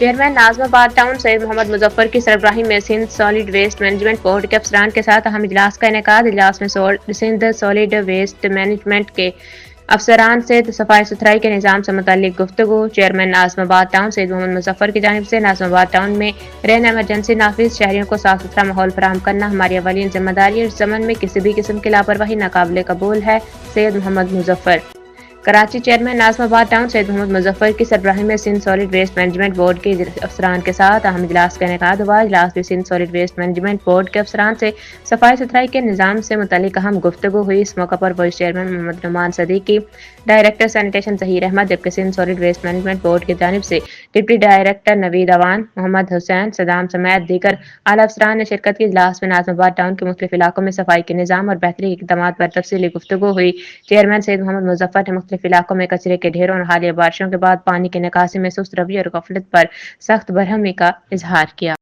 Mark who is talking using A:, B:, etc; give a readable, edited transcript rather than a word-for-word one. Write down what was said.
A: Chairman Nazimabad town Syed Muhammad Muzaffar کی سربراہی میں Sindh solid waste management board کے افسران کے ساتھ اہم اجلاس کا انعقاد۔ اجلاس میں سندھ سالڈ ویسٹ مینجمنٹ کے افسران سے صفائی ستھرائی کے نظام سے متعلق گفتگو۔ Chairman Nazimabad town Syed Muhammad Muzaffar کی جانب سے ناظم آباد ٹاؤن میں رہنا ایمرجنسی نافذ، شہریوں کو صاف ستھرا ماحول فراہم کرنا ہماری اولین ذمہ داری ہے، اس ضمن میں کسی بھی قسم کی لاپرواہی ناقابل قبول ہے۔ Syed Muhammad Muzaffar Karachi. Chairman Nazimabad town Syed Muhammad Muzaffar کی سربراہی میں Sindh solid waste management board کے افسران کے ساتھ اہم اجلاس کا انعقاد ہوا۔ اجلاس میں Sindh solid waste management board کے افسران سے صفائی ستھرائی کے نظام سے متعلق اہم گفتگو ہوئی۔ اس موقع پر vice chairman Muhammad Noman Siddiqui, director sanitation Zaheer Ahmed, جبکہ Sindh solid waste management board کی جانب سے ڈپٹی ڈائریکٹر نوید اوان، محمد حسین صدام سمیت دیگر اعلیٰ افسران نے شرکت کی۔ اجلاس میں ناظم آباد ٹاؤن کے مختلف علاقوں میں صفائی کے نظام اور بہتری کے اقدامات پر تفصیلی گفتگو ہوئی۔ چیئرمین سید محمد مظفر نے مختلف علاقوں میں کچرے کے ڈھیروں اور حالیہ بارشوں کے بعد پانی کی نکاسی میں سست روی اور غفلت پر سخت برہمی کا اظہار کیا۔